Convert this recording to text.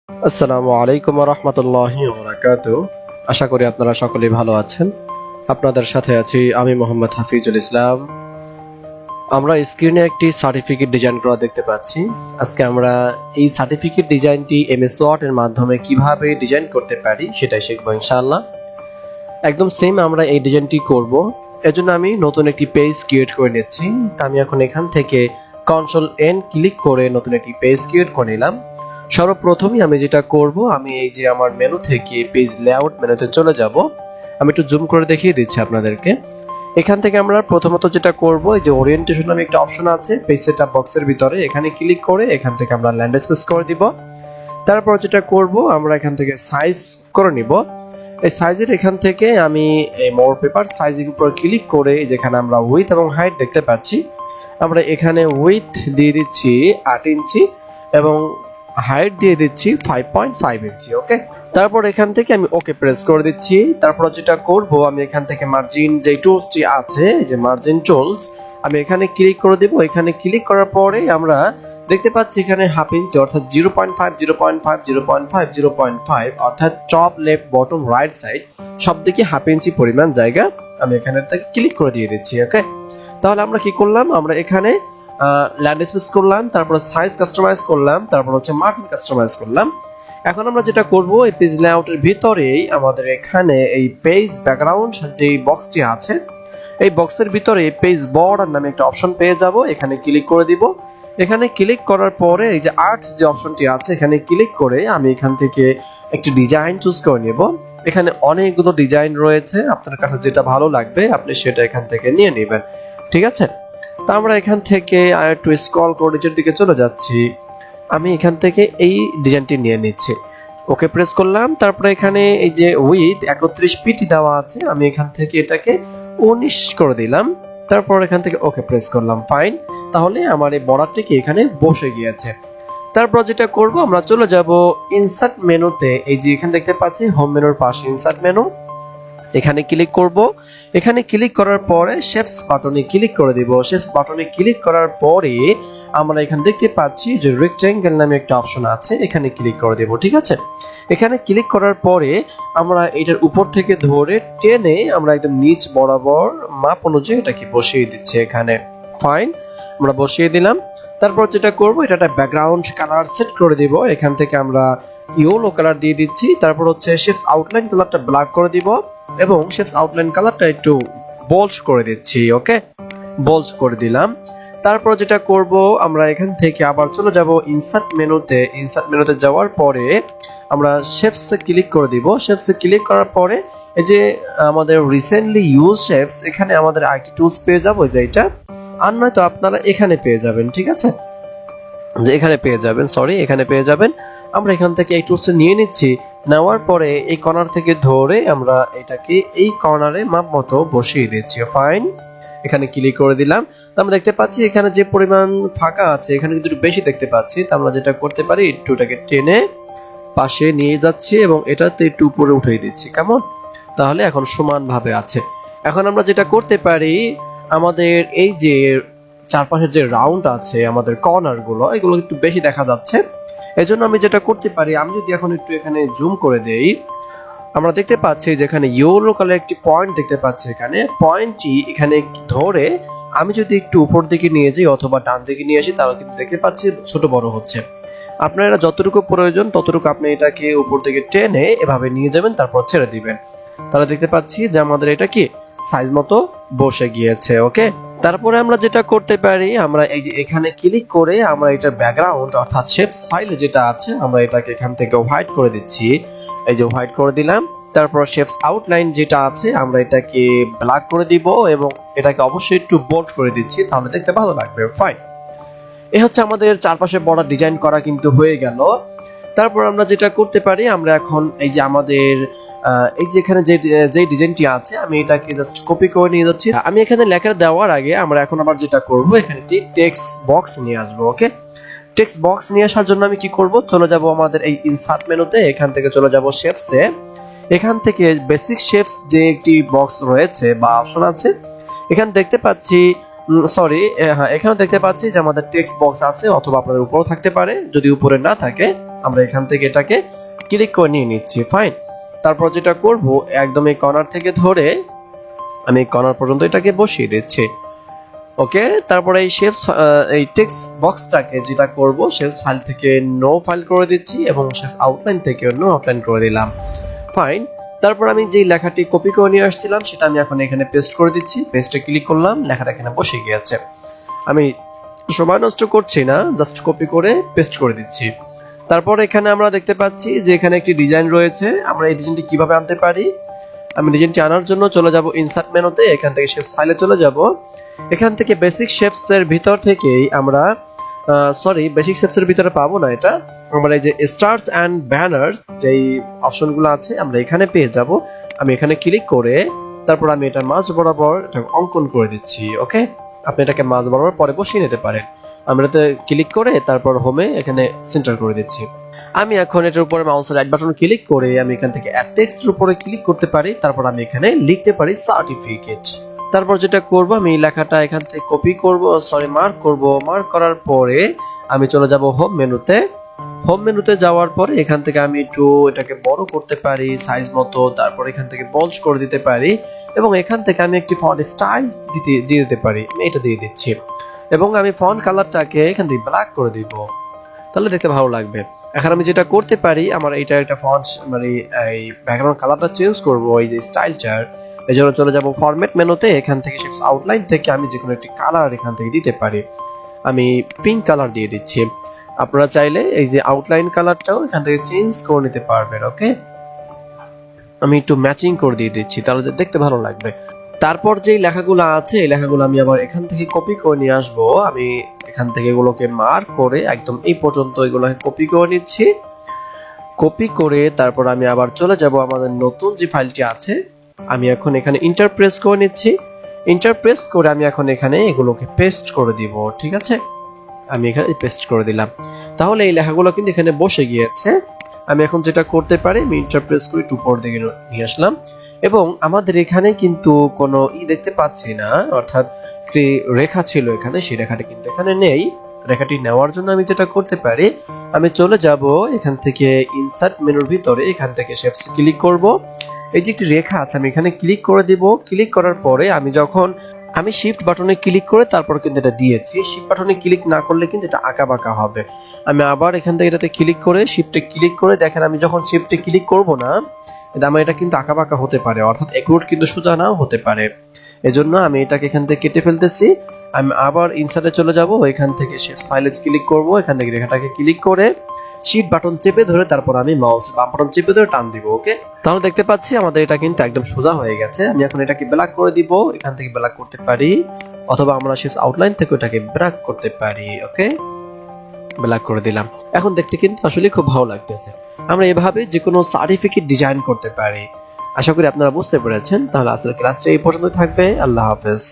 আসসালামু আলাইকুম ওয়া রাহমাতুল্লাহি ওয়া বারাকাতুহু। আশা করি আপনারা সকলেই ভালো আছেন। আপনাদের সাথে আছি আমি মোহাম্মদ হাফিজুল ইসলাম। আমরা স্ক্রিনে একটি সার্টিফিকেট ডিজাইন করা দেখতে পাচ্ছি। আজকে আমরা এই সার্টিফিকেট ডিজাইনটি এমএস ওয়ার্ড এর মাধ্যমে কিভাবে ডিজাইন করতে পারি সেটাই শিখব ইনশাআল্লাহ। একদম সেম আমরা এই ডিজাইনটি করব। এজন্য আমি নতুন একটি পেজ ক্রিয়েট করে নিচ্ছি। আমি এখন এখান থেকে কন্ট্রোল এন ক্লিক করে নতুন একটি পেজ ক্রিয়েট করে নিলাম। সর্বপ্রথমে আমি যেটা করব, আমি এই যে আমার মেনু থেকে পেজ লেআউট মেনুতে চলে যাব। আমি একটু জুম করে দেখিয়ে দিচ্ছি আপনাদেরকে। এখান থেকে আমরা প্রথমত যেটা করব, এই যে ওরিয়েন্টেশন নামে একটা অপশন আছে পেজ সেটআপ বক্সের ভিতরে, এখানে ক্লিক করে এখান থেকে আমরা ল্যান্ডস্কেপ করে দিব। তারপর যেটা করব, আমরা এখান থেকে সাইজ করে নিব। এই সাইজের এখান থেকে আমি এই মোর পেপার সাইজের উপর ক্লিক করে যেখানে আমরা উইথ এবং হাইট দেখতে পাচ্ছি, আমরা এখানে উইথ দিয়ে দিচ্ছি 8 ইঞ্চি এবং হাইট দিয়ে দিচ্ছি 5.5 ইঞ্চি। ওকে, তারপর এখান থেকে আমি ওকে প্রেস করে দিচ্ছি। তারপর যেটা করব, আমি এখান থেকে মার্জিন যে টুলসটি আছে, এই যে মার্জিন টুলস, আমি এখানে ক্লিক করে দেব। এখানে ক্লিক করার পরে আমরা দেখতে পাচ্ছি এখানে হাফ ইঞ্চি অর্থাৎ 0.5 0.5 0.5 0.5 অর্থাৎ top left bottom right side সব দিকে হাফ ইঞ্চি পরিমাণ জায়গা আমি এখানে থেকে ক্লিক করে দিয়ে দিচ্ছি। ওকে, তাহলে আমরা কি করলাম, আমরা এখানে ল্যান্ডস্কেপ করলাম, তারপর সাইজ কাস্টমাইজ করলাম, তারপর হচ্ছে মার্জিন কাস্টমাইজ করলাম। এখন আমরা যেটা করব, এই পেজ লেআউটের ভিতরেই আমাদের এখানে এই পেজ ব্যাকগ্রাউন্ড যে বক্সটি আছে, এই বক্সের ভিতরে পেজ বর্ডার নামে একটা অপশন পেয়ে যাব। এখানে ক্লিক করে দিব। এখানে ক্লিক করার পরে এই যে আর্ট যে অপশনটি আছে, এখানে ক্লিক করে আমি এখান থেকে একটি ডিজাইন চুজ করে নেব। এখানে অনেকগুলো ডিজাইন রয়েছে, আপনার কাছে যেটা ভালো লাগবে আপনি সেটা এখান থেকে নিয়ে নেবেন। ঠিক আছে, তা আমরা এখান থেকে আর একটু স্ক্রল করে নিচের দিকে চলে যাচ্ছি। আমি এখান থেকে এই ডিজাইনটি নিয়ে নিচ্ছি। ওকে প্রেস করলাম। তারপরে এখানে এই যে উইথ 31 পিটি দেওয়া আছে, আমি এখান থেকে এটাকে 19 করে দিলাম। তারপর এখান থেকে ওকে প্রেস করলাম। ফাইন, তাহলে আমার এই বর্ডারটি কি এখানে বসে গিয়েছে। তারপর যেটা করব, আমরা চলে যাব ইনসার্ট মেনুতে। এই যে এখানে দেখতে পাচ্ছি হোম মেনুর পাশে ইনসার্ট মেনু, এখানে ক্লিক করব। এখানে ক্লিক করার পরে শেপস বাটনে ক্লিক করে দিব। শেপস বাটনে ক্লিক করার পরে আমরা এখানে দেখতে পাচ্ছি যে রেক্টেঙ্গেল নামে একটা অপশন আছে, এখানে ক্লিক করে দেব। ঠিক আছে, এখানে ক্লিক করার পরে আমরা এটার উপর থেকে ধরে টেনে আমরা একদম নিচ বরাবর মাপ অনুযায়ী এটাকে বসিয়ে দিচ্ছি এখানে। ফাইন, আমরা বসিয়ে দিলাম। তারপর যেটা করব, এটা একটা ব্যাকগ্রাউন্ড কালার সেট করে দিব। এখান থেকে আমরা ইয়েলো কালার দিয়ে দিচ্ছি। তারপর হচ্ছে শেপস আউটলাইন কালারটা ব্ল্যাক করে দিব এবং শেপস আউটলাইন কালারটা একটু বোল্ড করে দিচ্ছি। ওকে, বোল্ড করে দিলাম। তারপর যেটা করব, আমরা এখান থেকে আবার চলে যাব ইনসার্ট মেনুতে। ইনসার্ট মেনুতে যাওয়ার পরে আমরা শেপসে ক্লিক করে দিব। শেপসে ক্লিক করার পরে এই যে আমাদের রিসেন্টলি ইউজ শেপস, এখানে আমাদের আইটি টুলস পেয়ে যাব, যে এটা আর নয়তো আপনারা এখানে পেয়ে যাবেন। ঠিক আছে, যে এখানে পেয়ে যাবেন, সরি এখানে পেয়ে যাবেন। আমরা এখান থেকে এই টুলস নিয়ে নিচ্ছি। নেওয়ার পরে এই কর্নার থেকে ধরে আমরা এটাকে এই কর্নারে মাপ মতো বসিয়ে দিচ্ছি। ফাইন, এখানে ক্লিক করে দিলাম। আমরা দেখতে পাচ্ছি এখানে যে পরিমাণ ফাঁকা আছে এখানে কিন্তু বেশি দেখতে পাচ্ছি। তো আমরা যেটা করতে পারি, একটুটাকে টেনে পাশে নিয়ে যাচ্ছি এবং এটাতে একটু উপরে উঠিয়ে দিচ্ছি। কেমন, তাহলে এখন সমান ভাবে আছে। এখন আমরা যেটা করতে পারি, আমাদের এই যে চারপাশে যে রাউন্ড আছে আমাদের কর্নার গুলো, এগুলো একটু বেশি দেখা যাচ্ছে। এজন্য আমি যেটা করতে পারি, আমি যদি এখন একটু এখানে জুম করে দেই, আমরা দেখতে পাচ্ছি যেখানে ইয়েলো কালার একটি পয়েন্ট দেখতে পাচ্ছি। এখানে পয়েন্টটি এখানে ধরে আমি যদি একটু উপর দিকে নিয়ে যাই অথবা ডান দিকে নিয়ে আসি, তাহলে কিন্তু দেখতে পাচ্ছি ছোট বড় হচ্ছে। আপনারা যতটুকু প্রয়োজন ততটুকু আপনি এটাকে উপর দিকে টেনে এভাবে নিয়ে যাবেন, তারপর ছেড়ে দিবেন। তাহলে দেখতে পাচ্ছি যে আমাদের এটা কি সাইজ মতো বসে গিয়েছে। ওকে, তারপরে আমরা যেটা করতে পারি, আমরা এই যে এখানে ক্লিক করে আমরা এটা ব্যাকগ্রাউন্ড অর্থাৎ শেপস ফাইলে যেটা আছে, আমরা এটাকে এখান থেকে হোয়াইট করে দিচ্ছি। এই যে হোয়াইট করে দিলাম। তারপর শেপস আউটলাইন যেটা আছে আমরা এটাকে ব্ল্যাক করে দিব এবং এটাকে অবশ্যই একটু বোল্ড করে দিচ্ছি, তাহলে দেখতে ভালো লাগবে। ফাইন, এই হচ্ছে আমাদের চারপাশে বর্ডার ডিজাইন করা কিন্তু হয়ে গেল। তারপর আমরা যেটা করতে পারি, আমরা এখন এই যে আমাদের এই যে এখানে যে ডিজাইনটি আছে, আমি এটাকে জাস্ট কপি করে নিয়ে যাচ্ছি। আমি এখানে লেখা দেওয়ার আগে আমরা এখন আবার যেটা করব, এখানে একটি টেক্সট বক্স নিয়ে আসবো। ওকে, টেক্সট বক্স নিয়ে আসার জন্য আমি কি করব, চলে যাব আমাদের এই ইনসার্ট মেনুতে। এখান থেকে চলে যাব শেপসে। এখান থেকে বেসিক শেপস যে একটি বক্স রয়েছে বা অপশন আছে, এখানে দেখতে পাচ্ছি এখানে দেখতে পাচ্ছি যে আমাদের টেক্সট বক্স আছে, অথবা আপনাদের উপরেও থাকতে পারে। যদি উপরে না থাকে আমরা এখান থেকে এটাকে ক্লিক করে নিয়ে নিচ্ছি। ফাইন। তারপর যেটা করব, একদম এই কর্নার থেকে ধরে আমি কর্নার পর্যন্ত এটাকে বসিয়ে দিচ্ছি। ওকে, তারপরে এই শেপস এই টেক্সট বক্সটাকে যেটা করব, শেপস ফাইল থেকে নো ফাইল করে দিচ্ছি এবং শেপস আউটলাইন থেকে নো আউটলাইন করে দিলাম। ফাইন। তারপর আমি যে লেখাটি কপি করে নিয়ে আসছিলাম সেটা আমি এখন এখানে পেস্ট করে দিচ্ছি। পেস্টে ক্লিক করলাম, লেখাটা এখানে বসে গিয়েছে। আমি সময় নষ্ট করছি না, জাস্ট কপি করে পেস্ট করে দিচ্ছি। তারপর এখানে আমরা দেখতে পাচ্ছি যে এখানে একটি ডিজাইন রয়েছে। আমরা এই ডিজাইনটি কিভাবে আনতে পারি? আমি ডিজাইনটি আনার জন্য চলে যাব ইনসার্ট মেনুতে, এখান থেকে শেপস ফাইলে চলে যাব। এখান থেকে বেসিক শেপস এর ভিতর থেকেই আমরা বেসিক শেপস এর ভিতরে পাবো না এটা, আমরা এই যে স্টারস এন্ড ব্যানার্স যেই অপশনগুলো আছে আমরা এখানে পেয়ে যাব। আমি এখানে ক্লিক করে তারপর আমি এটা মাঝ বরাবর এটা অঙ্কন করে দিচ্ছি। ওকে, আপনি এটাকে মাঝ বরাবর পরে বসিয়ে নিতে পারেন। আমরা এতে ক্লিক করে তারপর হোমে এখানে সেন্টার করে দিচ্ছি। আমি এখন এটার উপরে মাউসের রাইট বাটন ক্লিক করে আমি এখান থেকে অ্যাড টেক্সটের উপরে ক্লিক করতে পারি। তারপর আমি এখানে লিখতে পারি সার্টিফিকেট। তারপর যেটা করব, আমি লেখাটা এখান থেকে কপি করব, মার্ক করব। মার্ক করার পরে আমি চলে যাব হোম মেনুতে। হোম মেনুতে যাওয়ার পরে এখান থেকে আমি একটু এটাকে বড় করতে পারি সাইজ মতো, তারপর এখান থেকে বল্জ করে দিতে পারি এবং এখান থেকে আমি একটি ফন্ট স্টাইল দিয়ে দিতে পারি। আমি এটা দিয়ে দিচ্ছি এবং আমি ফন্ট কালারটাকে এখান থেকে ব্ল্যাক করে দিব, তাহলে দেখতে ভালো লাগবে। এখন আমি যেটা করতে পারি, আমার এটা একটা ফন্ট মানে এই ব্যাকগ্রাউন্ড কালারটা চেঞ্জ করব, এই যে স্টাইলটার, এই জন্য চলে যাব ফরম্যাট মেনুতে। এখান থেকে শেপস আউটলাইন থেকে আমি যে কোনো একটি কালার এখান থেকে দিতে পারি। আমি পিঙ্ক কালার দিয়ে দিচ্ছি। আপনারা চাইলে এই যে আউটলাইন কালারটাও এখান থেকে চেঞ্জ করে নিতে পারবেন। ওকে, আমি একটু ম্যাচিং করে দিয়ে দিচ্ছি, তাহলে দেখতে ভালো লাগবে। তারপর যে লেখাগুলো আছে এই লেখাগুলো আমি আবার এখান থেকে কপি করে নিয়ে আসবো। আমি এখান থেকে এগুলোকে মার্ক করে একদম এই পর্যন্ত এগুলোকে কপি করে নিচ্ছি। কপি করে তারপর আমি আবার চলে যাব আমাদের নতুন যে ফাইলটি আছে, আমি এখন এখানে ইন্টার প্রেস করে নিচ্ছি। ইন্টার প্রেস করে আমি এখন এখানে এগুলোকে পেস্ট করে দিব। ঠিক আছে, আমি এখানে পেস্ট করে দিলাম। তাহলে এই লেখাগুলো কিন্তু এখানে বসে গিয়েছে। আমি এখন যেটা করতে পারি, আমি ইন্টার প্রেস করে একটু উপর দিকে নিয়ে আসলাম এবং আমাদের এখানে কিন্তু কোনো দেখতে পাচ্ছি না, অর্থাৎ একটি রেখা ছিল এখানে, সেই রেখাটি কিন্তু এখানে নেই। রেখাটি নেওয়ার জন্য আমি যেটা করতে পারি, আমি চলে যাব এখান থেকে ইনসার্ট মেনুর ভিতরে, এখান থেকে শেপস ক্লিক করব। এই যে একটি রেখা আছে আমি এখানে ক্লিক করে দিব। ক্লিক করার পরে আমি শিফট বাটনে ক্লিক করে তারপর কিন্তু এটা দিয়েছি। শিফট বাটনে ক্লিক না করলে কিন্তু এটা আঁকা বাঁকা হবে। আমি আবার এখান থেকে এটাতে ক্লিক করে শিফটে ক্লিক করে দেখেন, আমি যখন শিফটে ক্লিক করব না, আমার এটা কিন্তু আঁকা বাঁকা হতে পারে, অর্থাৎ একরুট কিন্তু সোজা নাও হতে পারে। এজন্য আমি এটাকে এখান থেকে কেটে ফেলতেছি। আমি আবার ইনসার্টে চলে যাব, এখান থেকে শেষ ফাইলে ক্লিক করব, এখান থেকে রেখাটাকে ক্লিক করে শিফট বাটন চেপে ধরে তারপর আমি মাউসের বাম বাটন চেপে ধরে টান দিব। ওকে, তাহলে দেখতে পাচ্ছি আমাদের এটা কিন্তু একদম সোজা হয়ে গেছে। আমি এখন এটাকে ব্ল্যাক করে দিব, এখান থেকে ব্ল্যাক করতে পারি অথবা আমরা শেষ আউটলাইন থেকে এটাকে ব্ল্যাক করতে পারি। ওকে, ব্ল্যাক করে দিলাম। এখন দেখতে কিন্তু আসলে খুব ভালো লাগতেছে। আমরা এভাবে যে কোনো সার্টিফিকেট ডিজাইন করতে পারি। আশা করি আপনারা বুঝতে পেরেছেন। তাহলে আজকের ক্লাসটা এই পর্যন্ত থাকবে। আল্লাহ হাফেজ।